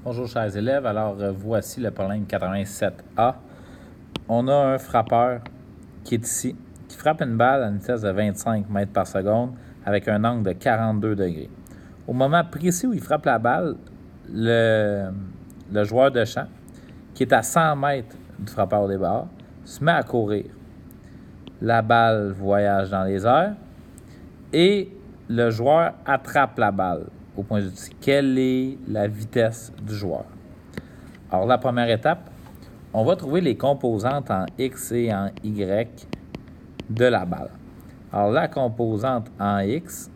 Bonjour chers élèves, alors voici le problème 87A. On a un frappeur qui est ici, qui frappe une balle à une vitesse de 25 mètres par seconde avec un angle de 42 degrés. Au moment précis où il frappe la balle, le joueur de champ, qui est à 100 mètres du frappeur au départ, se met à courir. La balle voyage dans les airs et le joueur attrape la balle au point de vue. Quelle est la vitesse du joueur? Alors, la première étape, on va trouver les composantes en X et en Y de la balle. Alors, la composante en X,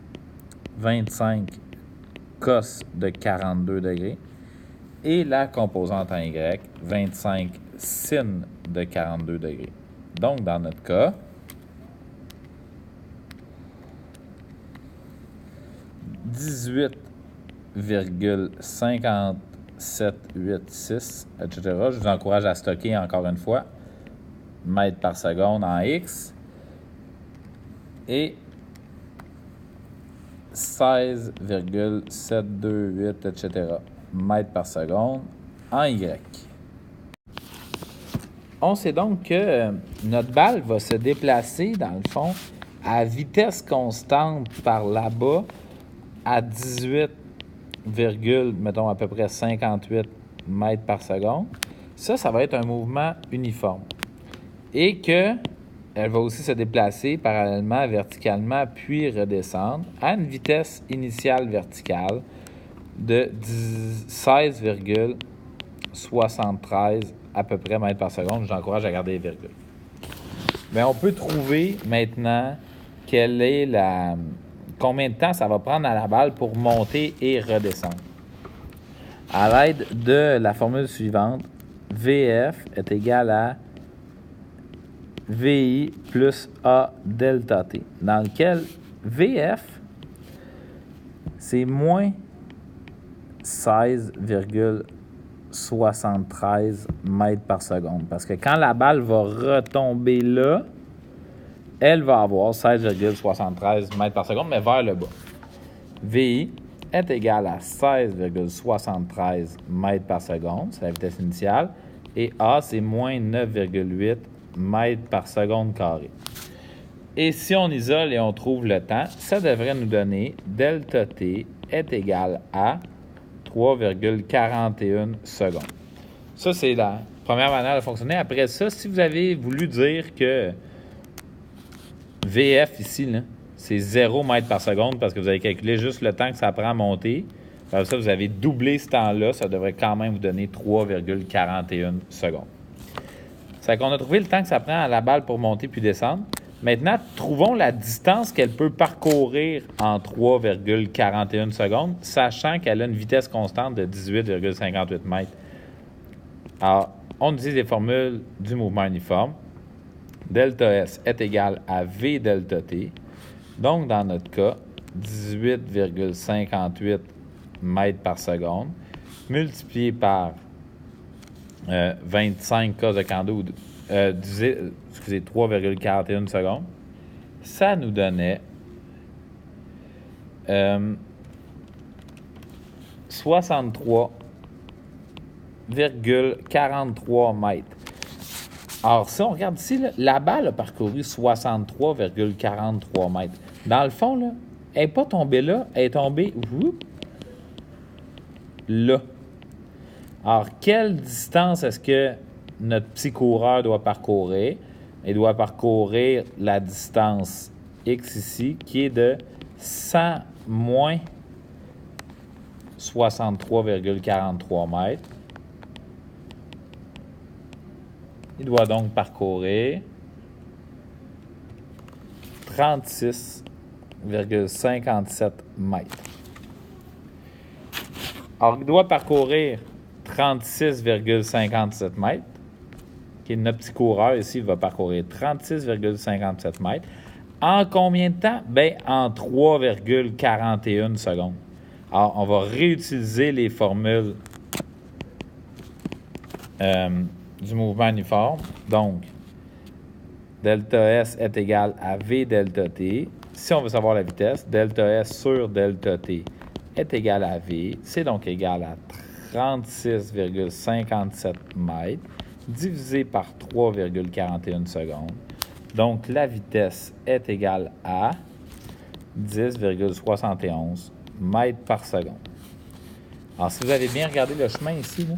25 cos de 42 degrés, et la composante en Y, 25 sin de 42 degrés. Donc, dans notre cas, 18,5786, etc. Je vous encourage à stocker encore une fois, mètres par seconde en X, et 16,728, etc. mètres par seconde en Y. On sait donc que notre balle va se déplacer, dans le fond, à vitesse constante par là-bas, à 18, mettons à peu près 58 mètres par seconde. Ça va être un mouvement uniforme. Et qu'elle va aussi se déplacer parallèlement, verticalement, puis redescendre à une vitesse initiale verticale de 16,73 à peu près mètres par seconde. Je vous encourage à garder les virgules. Mais on peut trouver maintenant quelle est combien de temps ça va prendre à la balle pour monter et redescendre. À l'aide de la formule suivante, VF est égal à VI plus A delta T, dans lequel VF, c'est moins 16,73 mètres par seconde. Parce que quand la balle va retomber là, elle va avoir 16,73 mètres par seconde, mais vers le bas. VI est égal à 16,73 mètres par seconde, c'est la vitesse initiale, et A, c'est moins 9,8 mètres par seconde carré. Et si on isole et on trouve le temps, ça devrait nous donner delta T est égal à 3,41 secondes. Ça, c'est la première manière de fonctionner. Après ça, si vous avez voulu dire que VF ici, là, c'est 0 mètres par seconde parce que vous avez calculé juste le temps que ça prend à monter. Après ça, vous avez doublé ce temps-là. Ça devrait quand même vous donner 3,41 secondes. C'est qu'on a trouvé le temps que ça prend à la balle pour monter puis descendre. Maintenant, trouvons la distance qu'elle peut parcourir en 3,41 secondes, sachant qu'elle a une vitesse constante de 18,58 mètres. Alors, on utilise les formules du mouvement uniforme. Delta S est égal à V delta T. Donc, dans notre cas, 18,58 mètres par seconde, multiplié par 25 cos de 42, 3,41 secondes, ça nous donnait 63,43 mètres. Alors, si on regarde ici, là, la balle a parcouru 63,43 mètres. Dans le fond, là, elle n'est pas tombée là, elle est tombée là. Alors, quelle distance est-ce que notre petit coureur doit parcourir? Il doit parcourir la distance X ici, qui est de 100 moins 63,43 mètres. Il doit donc parcourir 36,57 mètres. Alors, il doit parcourir 36,57 mètres, qui est notre petit coureur ici, il va parcourir 36,57 mètres. En combien de temps? Bien, en 3,41 secondes. Alors, on va réutiliser les formules du mouvement uniforme. Donc, delta S est égal à V delta T. Si on veut savoir la vitesse, delta S sur delta T est égal à V. C'est donc égal à 36,57 mètres divisé par 3,41 secondes. Donc, la vitesse est égale à 10,71 mètres par seconde. Alors, si vous avez bien regardé le chemin ici, là,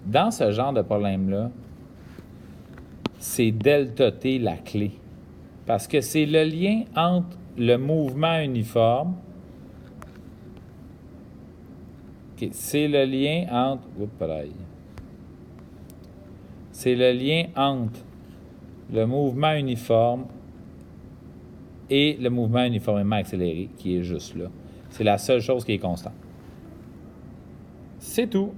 dans ce genre de problème-là, c'est delta T la clé. Parce que c'est le lien entre le mouvement uniforme. Okay, c'est le lien entre. C'est le lien entre le mouvement uniforme et le mouvement uniformément accéléré, qui est juste là. C'est la seule chose qui est constante. C'est tout.